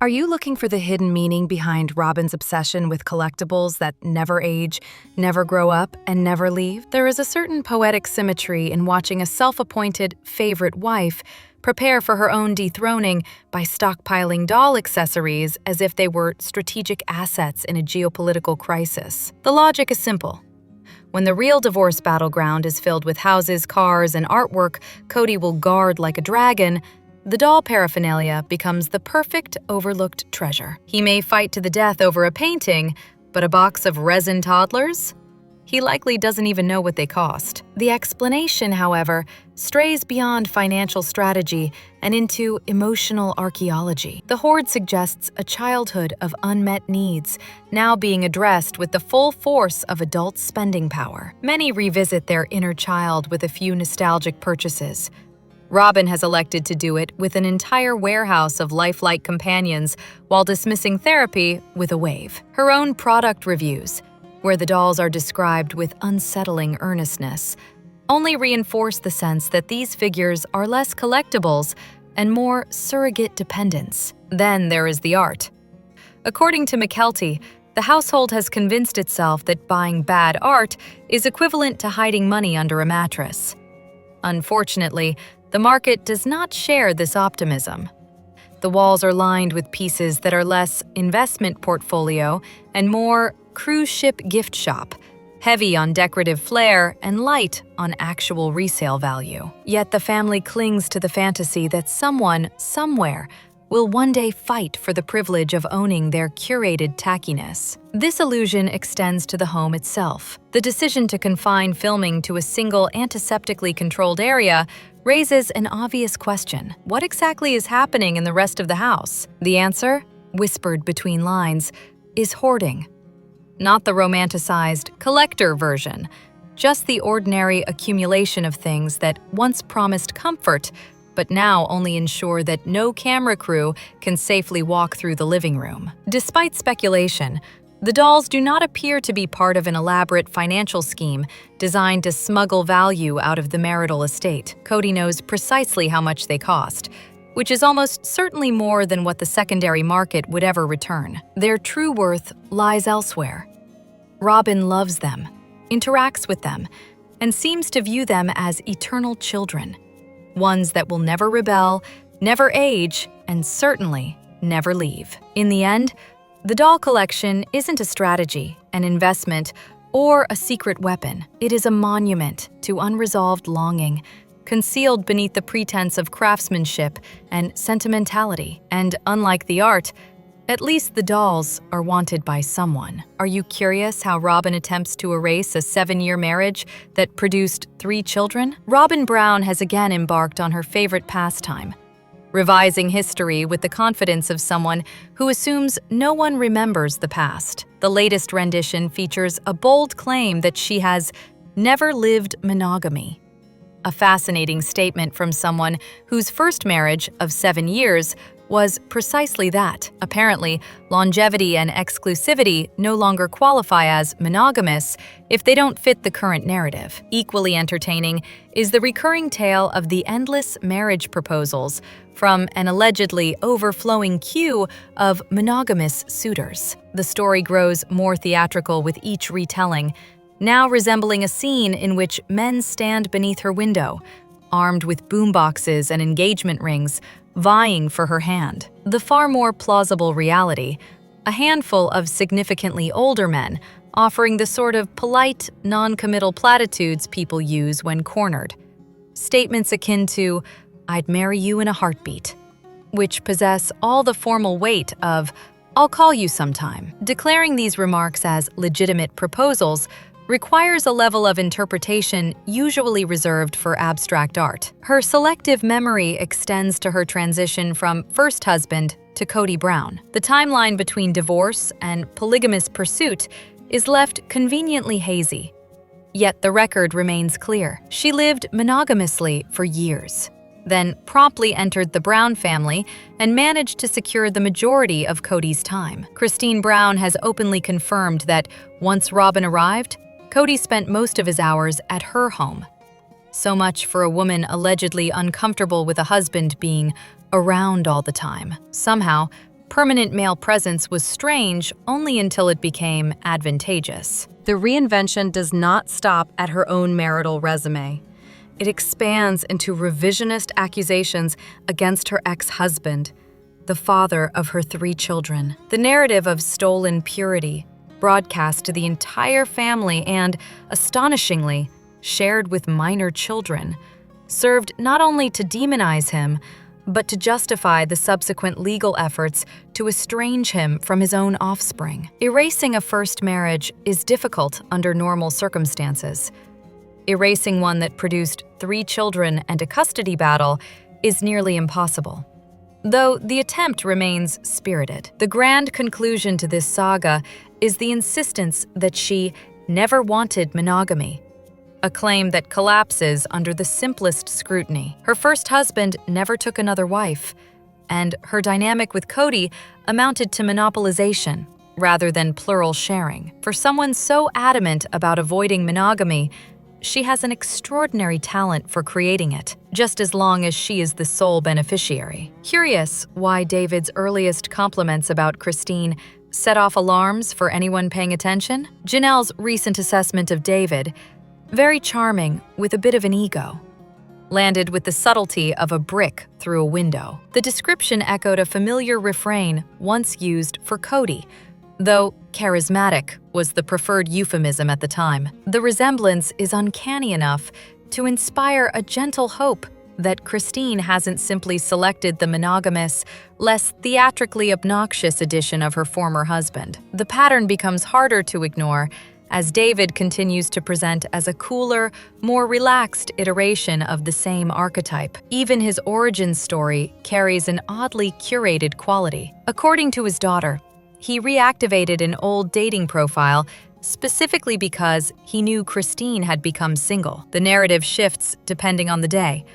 Are you looking for the hidden meaning behind Robyn's obsession with collectibles that never age, never grow up, and never leave? There is a certain poetic symmetry in watching a self-appointed favorite wife prepare for her own dethroning by stockpiling doll accessories as if they were strategic assets in a geopolitical crisis. The logic is simple. When the real divorce battleground is filled with houses, cars, and artwork Kody will guard like a dragon, the doll paraphernalia becomes the perfect overlooked treasure. He may fight to the death over a painting, but a box of resin toddlers? He likely doesn't even know what they cost. The explanation, however, strays beyond financial strategy and into emotional archaeology. The hoard suggests a childhood of unmet needs, now being addressed with the full force of adult spending power. Many revisit their inner child with a few nostalgic purchases. Robyn has elected to do it with an entire warehouse of lifelike companions while dismissing therapy with a wave. Her own product reviews, where the dolls are described with unsettling earnestness, only reinforce the sense that these figures are less collectibles and more surrogate dependents. Then there is the art. According to McKelty, the household has convinced itself that buying bad art is equivalent to hiding money under a mattress. Unfortunately, the market does not share this optimism. The walls are lined with pieces that are less investment portfolio and more cruise ship gift shop, heavy on decorative flair and light on actual resale value. Yet the family clings to the fantasy that someone, somewhere, will one day fight for the privilege of owning their curated tackiness. This illusion extends to the home itself. The decision to confine filming to a single antiseptically controlled area raises an obvious question. What exactly is happening in the rest of the house? The answer, whispered between lines, is hoarding. Not the romanticized collector version, just the ordinary accumulation of things that once promised comfort, but now only ensure that no camera crew can safely walk through the living room. Despite speculation, the dolls do not appear to be part of an elaborate financial scheme designed to smuggle value out of the marital estate. Kody knows precisely how much they cost, which is almost certainly more than what the secondary market would ever return. Their true worth lies elsewhere. Robyn loves them, interacts with them, and seems to view them as eternal children, ones that will never rebel, never age, and certainly never leave. In the end, the doll collection isn't a strategy, an investment, or a secret weapon. It is a monument to unresolved longing, concealed beneath the pretense of craftsmanship and sentimentality. And unlike the art, at least the dolls are wanted by someone. Are you curious how Robyn attempts to erase a 7-year marriage that produced 3 children? Robyn Brown has again embarked on her favorite pastime, revising history with the confidence of someone who assumes no one remembers the past. The latest rendition features a bold claim that she has never lived monogamy, a fascinating statement from someone whose first marriage of 7 years was precisely that. Apparently, longevity and exclusivity no longer qualify as monogamous if they don't fit the current narrative. Equally entertaining is the recurring tale of the endless marriage proposals from an allegedly overflowing queue of monogamous suitors. The story grows more theatrical with each retelling, now resembling a scene in which men stand beneath her window, armed with boomboxes and engagement rings, vying for her hand. The far more plausible reality, a handful of significantly older men offering the sort of polite, non-committal platitudes people use when cornered. Statements akin to, "I'd marry you in a heartbeat," which possess all the formal weight of, "I'll call you sometime." Declaring these remarks as legitimate proposals requires a level of interpretation usually reserved for abstract art. Her selective memory extends to her transition from first husband to Kody Brown. The timeline between divorce and polygamous pursuit is left conveniently hazy. Yet the record remains clear. She lived monogamously for years, then promptly entered the Brown family and managed to secure the majority of Kody's time. Christine Brown has openly confirmed that once Robyn arrived, Kody spent most of his hours at her home. So much for a woman allegedly uncomfortable with a husband being around all the time. Somehow, Permanent male presence was strange only until it became advantageous. The reinvention does not stop at her own marital resume. It expands into revisionist accusations against her ex-husband, the father of her 3 children. The narrative of stolen purity, broadcast to the entire family and, astonishingly, shared with minor children, served not only to demonize him, but to justify the subsequent legal efforts to estrange him from his own offspring. Erasing a first marriage is difficult under normal circumstances. Erasing one that produced 3 children and a custody battle is nearly impossible. Though the attempt remains spirited. The grand conclusion to this saga is the insistence that she never wanted monogamy, a claim that collapses under the simplest scrutiny. Her first husband never took another wife, and her dynamic with Kody amounted to monopolization rather than plural sharing. For someone so adamant about avoiding monogamy, she has an extraordinary talent for creating it, just as long as she is the sole beneficiary. Curious why David's earliest compliments about Christine set off alarms for anyone paying attention? Janelle's recent assessment of David, very charming with a bit of an ego, landed with the subtlety of a brick through a window. The description echoed a familiar refrain once used for Kody, though charismatic was the preferred euphemism at the time. The resemblance is uncanny enough to inspire a gentle hope that Christine hasn't simply selected the monogamous, less theatrically obnoxious edition of her former husband. The pattern becomes harder to ignore as David continues to present as a cooler, more relaxed iteration of the same archetype. Even his origin story carries an oddly curated quality. According to his daughter, he reactivated an old dating profile specifically because he knew Christine had become single. The narrative shifts depending on the day.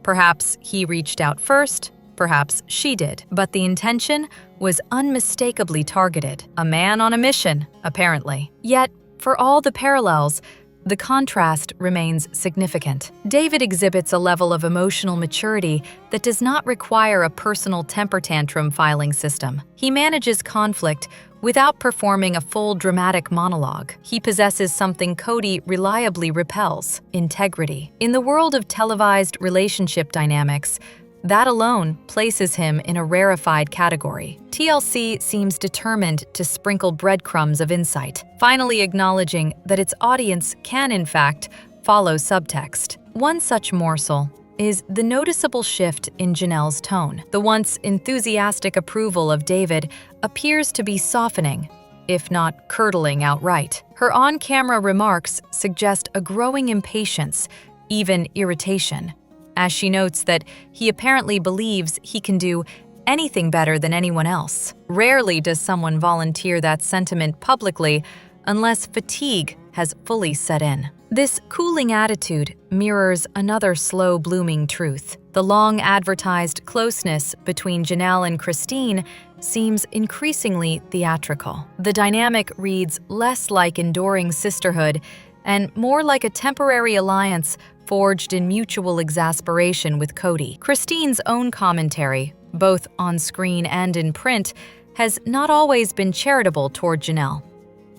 Perhaps he reached out first, perhaps she did, but the intention was unmistakably targeted. A man on a mission, apparently. Yet, for all the parallels, the contrast remains significant. David exhibits a level of emotional maturity that does not require a personal temper tantrum filing system. He manages conflict without performing a full dramatic monologue. He possesses something Kody reliably repels: integrity. In the world of televised relationship dynamics, that alone places him in a rarefied category. TLC seems determined to sprinkle breadcrumbs of insight, finally acknowledging that its audience can, in fact, follow subtext. One such morsel is the noticeable shift in Janelle's tone. The once enthusiastic approval of David appears to be softening, if not curdling outright. Her on-camera remarks suggest a growing impatience, even irritation, as she notes that he apparently believes he can do anything better than anyone else. Rarely does someone volunteer that sentiment publicly unless fatigue has fully set in. This cooling attitude mirrors another slow-blooming truth. The long-advertised closeness between Janelle and Christine seems increasingly theatrical. The dynamic reads less like enduring sisterhood and more like a temporary alliance forged in mutual exasperation with Kody. Christine's own commentary, both on screen and in print, has not always been charitable toward Janelle,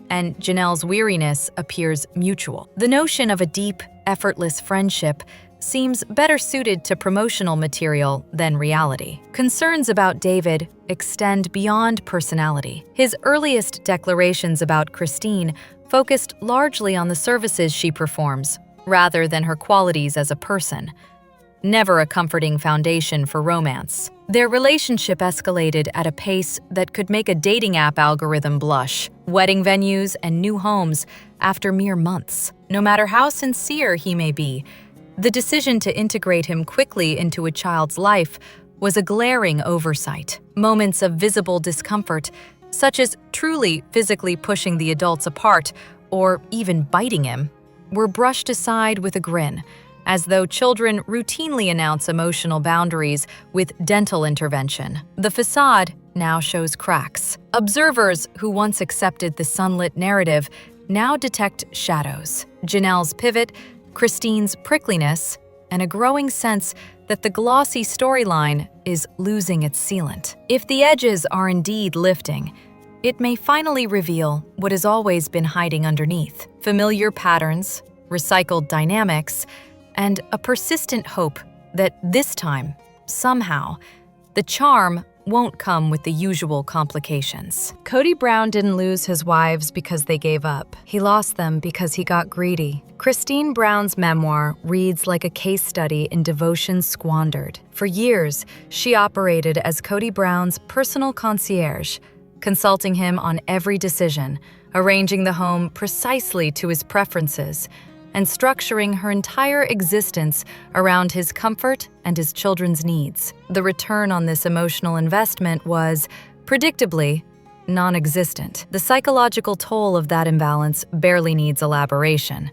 and Janelle's weariness appears mutual. The notion of a deep, effortless friendship seems better suited to promotional material than reality. Concerns about David extend beyond personality. His earliest declarations about Christine focused largely on the services she performs, rather than her qualities as a person, never a comforting foundation for romance. Their relationship escalated at a pace that could make a dating app algorithm blush, wedding venues and new homes after mere months. No matter how sincere he may be, the decision to integrate him quickly into a child's life was a glaring oversight. Moments of visible discomfort, such as truly physically pushing the adults apart or even biting him, were brushed aside with a grin, as though children routinely announce emotional boundaries with dental intervention. The facade now shows cracks. Observers who once accepted the sunlit narrative now detect shadows. Janelle's pivot, Christine's prickliness, and a growing sense that the glossy storyline is losing its sealant. If the edges are indeed lifting, it may finally reveal what has always been hiding underneath: familiar patterns, recycled dynamics, and a persistent hope that this time, somehow, the charm won't come with the usual complications. Kody Brown didn't lose his wives because they gave up. He lost them because he got greedy. Christine Brown's memoir reads like a case study in devotion squandered. For years, she operated as Kody Brown's personal concierge, consulting him on every decision, arranging the home precisely to his preferences, and structuring her entire existence around his comfort and his children's needs. The return on this emotional investment was, predictably, non-existent. The psychological toll of that imbalance barely needs elaboration.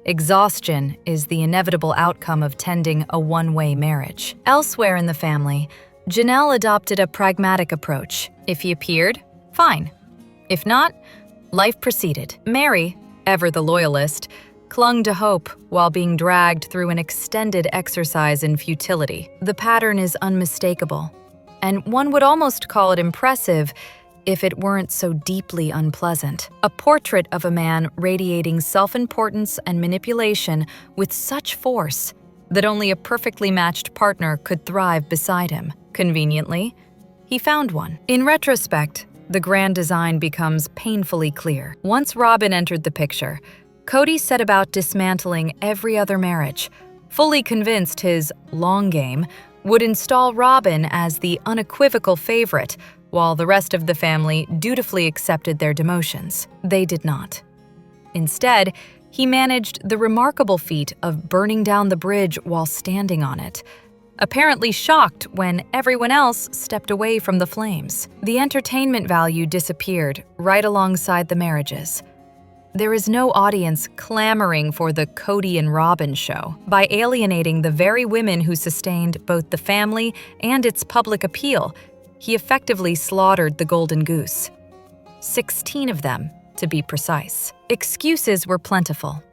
Exhaustion is the inevitable outcome of tending a one-way marriage. Elsewhere in the family, Janelle adopted a pragmatic approach. If he appeared, fine. If not, life proceeded. Mary, ever the loyalist, clung to hope while being dragged through an extended exercise in futility. The pattern is unmistakable, and one would almost call it impressive if it weren't so deeply unpleasant. A portrait of a man radiating self-importance and manipulation with such force that only a perfectly matched partner could thrive beside him. Conveniently, he found one. In retrospect, the grand design becomes painfully clear. Once Robyn entered the picture, Kody set about dismantling every other marriage, fully convinced his long game would install Robyn as the unequivocal favorite, while the rest of the family dutifully accepted their demotions. They did not. Instead, he managed the remarkable feat of burning down the bridge while standing on it, apparently shocked when everyone else stepped away from the flames. The entertainment value disappeared right alongside the marriages. There is no audience clamoring for the Kody and Robyn show. By alienating the very women who sustained both the family and its public appeal, he effectively slaughtered the golden goose. 16 of them, to be precise. Excuses were plentiful.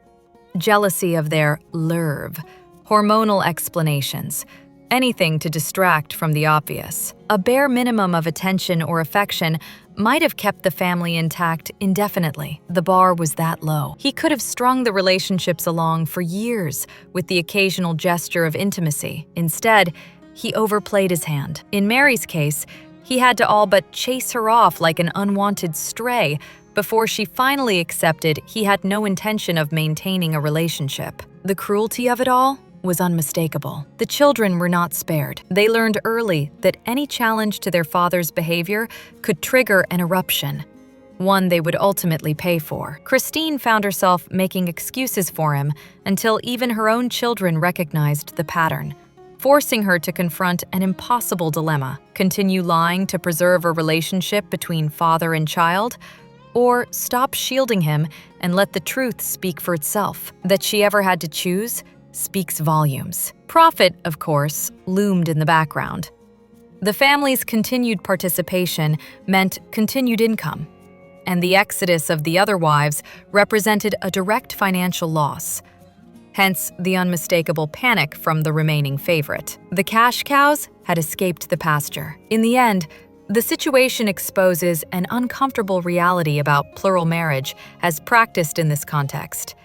Jealousy of their lerve, hormonal explanations, anything to distract from the obvious. A bare minimum of attention or affection might have kept the family intact indefinitely. The bar was that low. He could have strung the relationships along for years with the occasional gesture of intimacy. Instead, he overplayed his hand. In Mary's case, he had to all but chase her off like an unwanted stray before she finally accepted he had no intention of maintaining a relationship. The cruelty of it all was unmistakable. The children were not spared. They learned early that any challenge to their father's behavior could trigger an eruption, one they would ultimately pay for. Christine found herself making excuses for him until even her own children recognized the pattern, forcing her to confront an impossible dilemma: continue lying to preserve a relationship between father and child, or stop shielding him and let the truth speak for itself. That she ever had to choose speaks volumes. Profit, of course, loomed in the background. The family's continued participation meant continued income, and the exodus of the other wives represented a direct financial loss. Hence, the unmistakable panic from the remaining favorite. The cash cows had escaped the pasture. In the end, the situation exposes an uncomfortable reality about plural marriage as practiced in this context.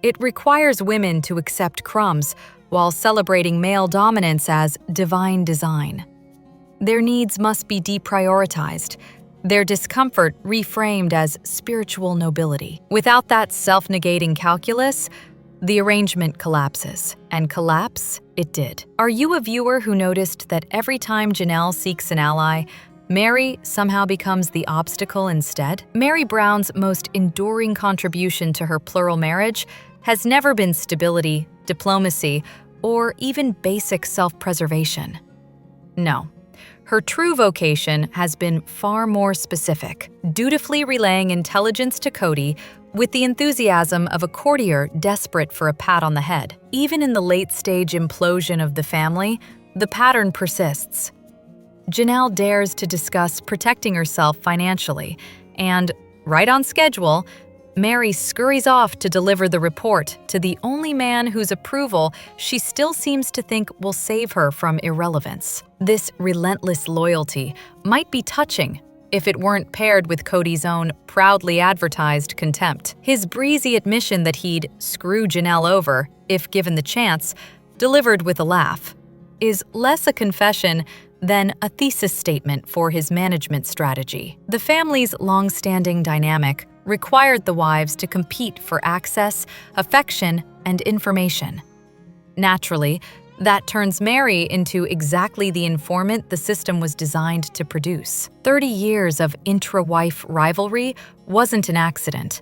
It requires women to accept crumbs while celebrating male dominance as divine design. Their needs must be deprioritized, their discomfort reframed as spiritual nobility. Without that self-negating calculus, the arrangement collapses. And collapse it did. Are you a viewer who noticed that every time Janelle seeks an ally, Mary somehow becomes the obstacle instead? Mary Brown's most enduring contribution to her plural marriage has never been stability, diplomacy, or even basic self-preservation. No, her true vocation has been far more specific, dutifully relaying intelligence to Kody with the enthusiasm of a courtier desperate for a pat on the head. Even in the late-stage implosion of the family, the pattern persists. Janelle dares to discuss protecting herself financially and, right on schedule, Mary scurries off to deliver the report to the only man whose approval she still seems to think will save her from irrelevance. This relentless loyalty might be touching if it weren't paired with Kody's own proudly advertised contempt. His breezy admission that he'd screw Janelle over, if given the chance, delivered with a laugh, is less a confession than a thesis statement for his management strategy. The family's long-standing dynamic required the wives to compete for access, affection, and information. Naturally, that turns Mary into exactly the informant the system was designed to produce. 30 years of intra-wife rivalry wasn't an accident.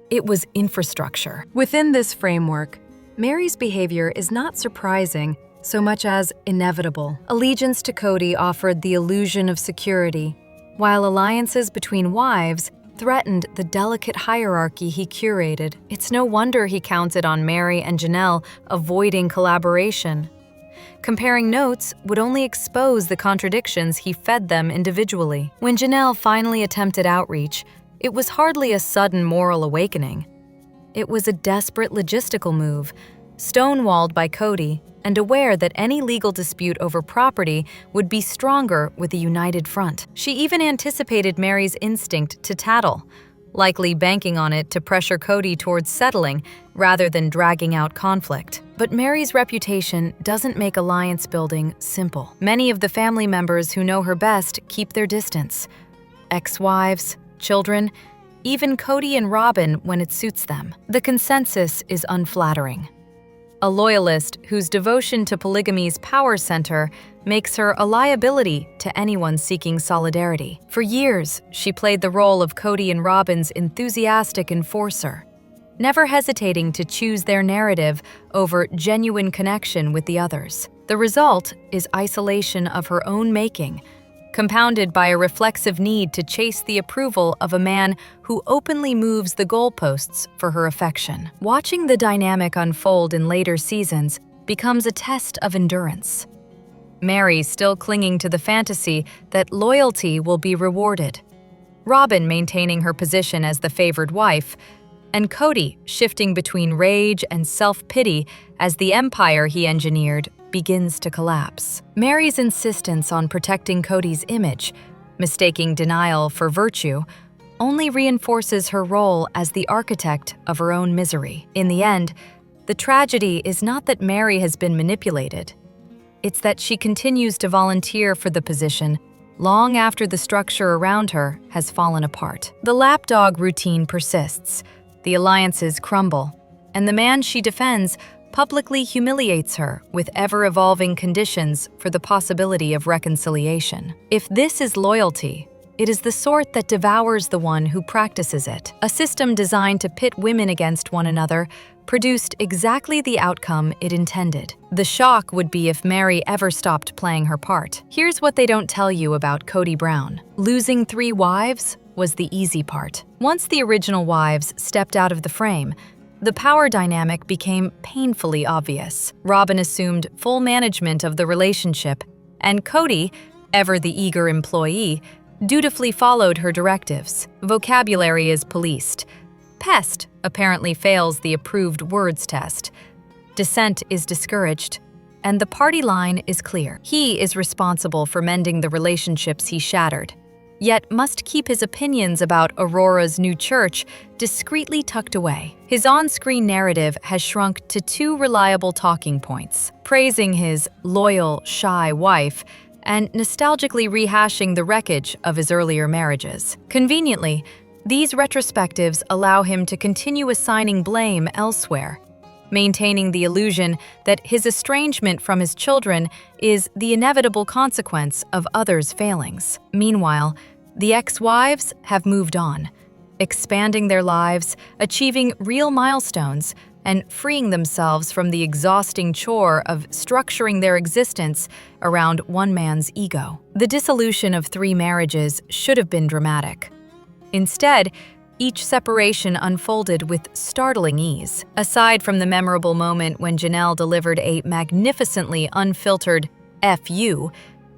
It was infrastructure. Within this framework, Mary's behavior is not surprising so much as inevitable. Allegiance to Kody offered the illusion of security, while alliances between wives threatened the delicate hierarchy he curated. It's no wonder he counted on Mary and Janelle avoiding collaboration. Comparing notes would only expose the contradictions he fed them individually. When Janelle finally attempted outreach, it was hardly a sudden moral awakening. It was a desperate logistical move, stonewalled by Kody and aware that any legal dispute over property would be stronger with a united front. She even anticipated Mary's instinct to tattle, likely banking on it to pressure Kody towards settling rather than dragging out conflict. But Mary's reputation doesn't make alliance building simple. Many of the family members who know her best keep their distance. Ex-wives, children, even Kody and Robyn when it suits them. The consensus is unflattering. A loyalist whose devotion to polygamy's power center makes her a liability to anyone seeking solidarity. For years, she played the role of Kody and Robyn's enthusiastic enforcer, never hesitating to choose their narrative over genuine connection with the others. The result is isolation of her own making, compounded by a reflexive need to chase the approval of a man who openly moves the goalposts for her affection. Watching the dynamic unfold in later seasons becomes a test of endurance. Mary still clinging to the fantasy that loyalty will be rewarded, Robyn maintaining her position as the favored wife, and Kody shifting between rage and self-pity as the empire he engineered begins to collapse. Mary's insistence on protecting Kody's image, mistaking denial for virtue, only reinforces her role as the architect of her own misery. In the end, the tragedy is not that Mary has been manipulated. It's that she continues to volunteer for the position long after the structure around her has fallen apart. The lapdog routine persists, the alliances crumble, and the man she defends publicly humiliates her with ever-evolving conditions for the possibility of reconciliation. If this is loyalty, it is the sort that devours the one who practices it. A system designed to pit women against one another produced exactly the outcome it intended. The shock would be if Mary ever stopped playing her part. Here's what they don't tell you about Kody Brown. Losing 3 wives was the easy part. Once the original wives stepped out of the frame, the power dynamic became painfully obvious. Robyn assumed full management of the relationship, and Kody, ever the eager employee, dutifully followed her directives. Vocabulary is policed. Pest apparently fails the approved words test. Dissent is discouraged, and the party line is clear. He is responsible for mending the relationships he shattered, yet must keep his opinions about Aurora's new church discreetly tucked away. His on-screen narrative has shrunk to 2 reliable talking points: praising his loyal, shy wife and nostalgically rehashing the wreckage of his earlier marriages. Conveniently, these retrospectives allow him to continue assigning blame elsewhere, maintaining the illusion that his estrangement from his children is the inevitable consequence of others' failings. Meanwhile, the ex-wives have moved on, expanding their lives, achieving real milestones, and freeing themselves from the exhausting chore of structuring their existence around one man's ego. The dissolution of 3 marriages should have been dramatic. Instead, each separation unfolded with startling ease. Aside from the memorable moment when Janelle delivered a magnificently unfiltered "F you,"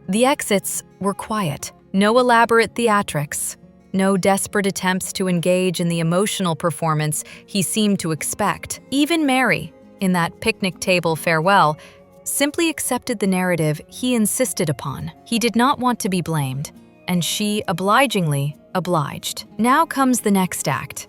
the exits were quiet. No elaborate theatrics, no desperate attempts to engage in the emotional performance he seemed to expect. Even Mary, in that picnic table farewell, simply accepted the narrative he insisted upon. He did not want to be blamed, and she obligingly obliged. Now comes the next act,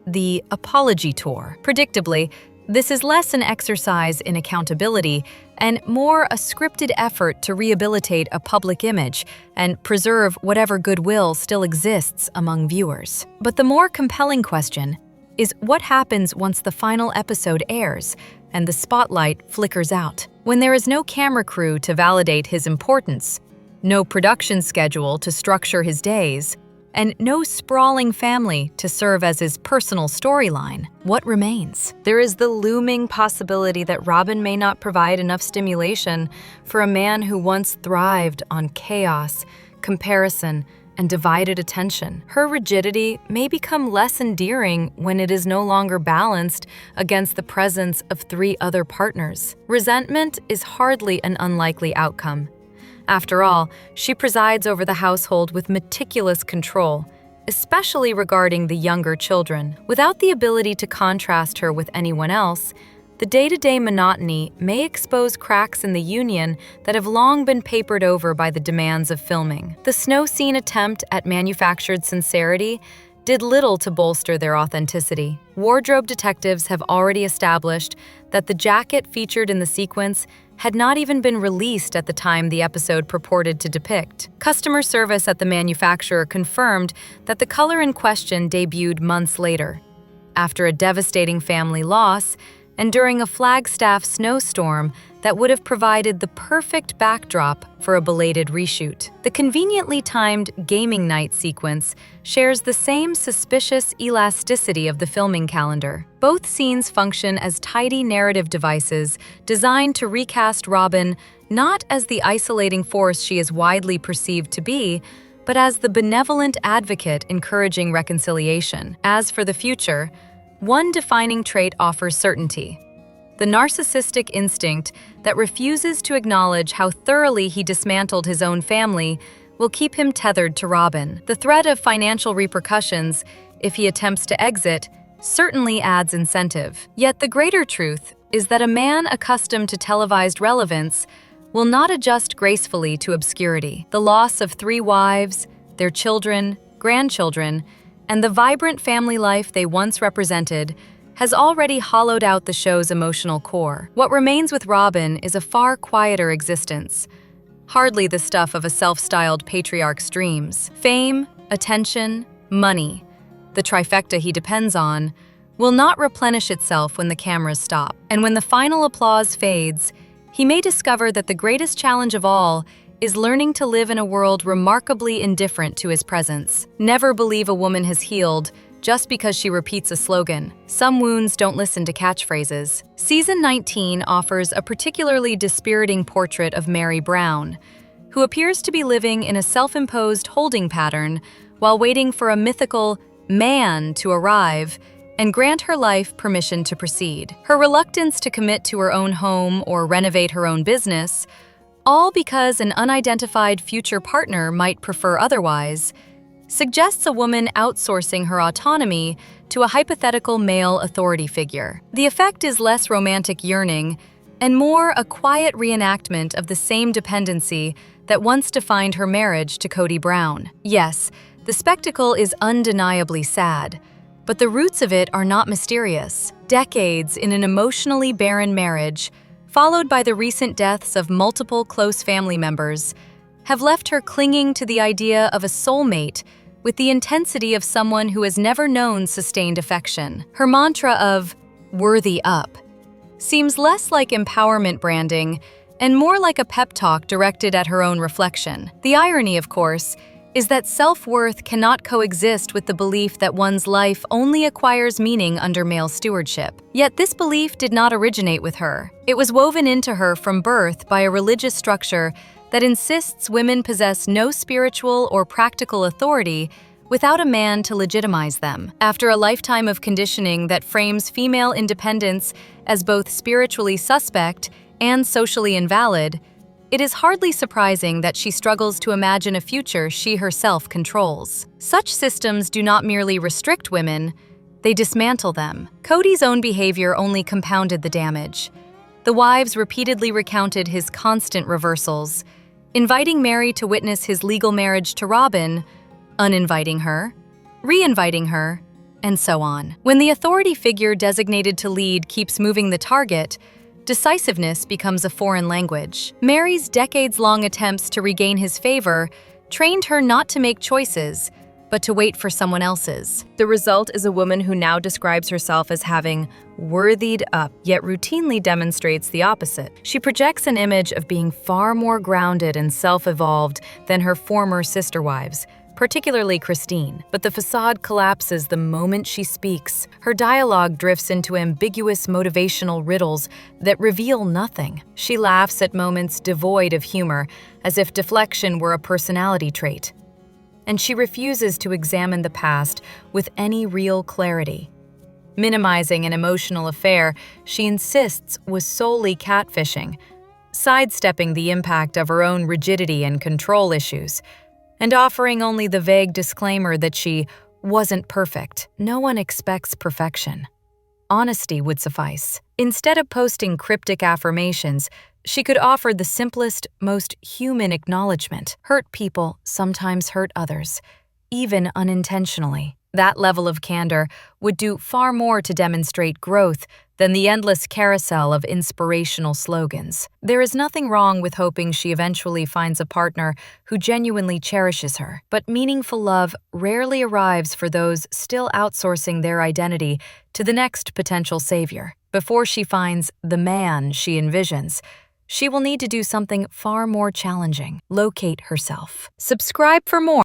the apology tour. Predictably, this is less an exercise in accountability and more a scripted effort to rehabilitate a public image and preserve whatever goodwill still exists among viewers. But the more compelling question is what happens once the final episode airs and the spotlight flickers out, when there is no camera crew to validate his importance, no production schedule to structure his days, and no sprawling family to serve as his personal storyline. What remains? There is the looming possibility that Robyn may not provide enough stimulation for a man who once thrived on chaos, comparison, and divided attention. Her rigidity may become less endearing when it is no longer balanced against the presence of 3 other partners. Resentment is hardly an unlikely outcome. After all, she presides over the household with meticulous control, especially regarding the younger children. Without the ability to contrast her with anyone else, the day-to-day monotony may expose cracks in the union that have long been papered over by the demands of filming. The snow scene attempt at manufactured sincerity did little to bolster their authenticity. Wardrobe detectives have already established that the jacket featured in the sequence had not even been released at the time the episode purported to depict. Customer service at the manufacturer confirmed that the color in question debuted months later, after a devastating family loss and during a Flagstaff snowstorm that would have provided the perfect backdrop for a belated reshoot. The conveniently timed gaming night sequence shares the same suspicious elasticity of the filming calendar. Both scenes function as tidy narrative devices designed to recast Robyn not as the isolating force she is widely perceived to be, but as the benevolent advocate encouraging reconciliation. As for the future, one defining trait offers certainty: the narcissistic instinct that refuses to acknowledge how thoroughly he dismantled his own family will keep him tethered to Robyn. The threat of financial repercussions, if he attempts to exit, certainly adds incentive. Yet the greater truth is that a man accustomed to televised relevance will not adjust gracefully to obscurity. The loss of 3 wives, their children, grandchildren, and the vibrant family life they once represented has already hollowed out the show's emotional core. What remains with Robyn is a far quieter existence, hardly the stuff of a self-styled patriarch's dreams. Fame, attention, money, the trifecta he depends on, will not replenish itself when the cameras stop. And when the final applause fades, he may discover that the greatest challenge of all is learning to live in a world remarkably indifferent to his presence. Never believe a woman has healed just because she repeats a slogan. Some wounds don't listen to catchphrases. Season 19 offers a particularly dispiriting portrait of Mary Brown, who appears to be living in a self-imposed holding pattern while waiting for a mythical man to arrive and grant her life permission to proceed. Her reluctance to commit to her own home or renovate her own business, all because an unidentified future partner might prefer otherwise, suggests a woman outsourcing her autonomy to a hypothetical male authority figure. The effect is less romantic yearning and more a quiet reenactment of the same dependency that once defined her marriage to Kody Brown. Yes, the spectacle is undeniably sad, but the roots of it are not mysterious. Decades in an emotionally barren marriage, followed by the recent deaths of multiple close family members, have left her clinging to the idea of a soulmate with the intensity of someone who has never known sustained affection. Her mantra of "worthy up" seems less like empowerment branding and more like a pep talk directed at her own reflection. The irony, of course, is that self-worth cannot coexist with the belief that one's life only acquires meaning under male stewardship. Yet this belief did not originate with her. It was woven into her from birth by a religious structure that insists women possess no spiritual or practical authority without a man to legitimize them. After a lifetime of conditioning that frames female independence as both spiritually suspect and socially invalid, it is hardly surprising that she struggles to imagine a future she herself controls. Such systems do not merely restrict women, they dismantle them. Kody's own behavior only compounded the damage. The wives repeatedly recounted his constant reversals, inviting Mary to witness his legal marriage to Robyn, uninviting her, re-inviting her, and so on. When the authority figure designated to lead keeps moving the target, decisiveness becomes a foreign language. Mary's decades-long attempts to regain his favor trained her not to make choices, but to wait for someone else's. The result is a woman who now describes herself as having worthied up, yet routinely demonstrates the opposite. She projects an image of being far more grounded and self-evolved than her former sister wives, particularly Christine. But the facade collapses the moment she speaks. Her dialogue drifts into ambiguous motivational riddles that reveal nothing. She laughs at moments devoid of humor, as if deflection were a personality trait. And she refuses to examine the past with any real clarity. Minimizing an emotional affair she insists was solely catfishing, sidestepping the impact of her own rigidity and control issues, and offering only the vague disclaimer that she wasn't perfect. No one expects perfection. Honesty would suffice. Instead of posting cryptic affirmations, she could offer the simplest, most human acknowledgement. Hurt people sometimes hurt others, even unintentionally. That level of candor would do far more to demonstrate growth than the endless carousel of inspirational slogans. There is nothing wrong with hoping she eventually finds a partner who genuinely cherishes her, but meaningful love rarely arrives for those still outsourcing their identity to the next potential savior. Before she finds the man she envisions, she will need to do something far more challenging: locate herself. Subscribe for more.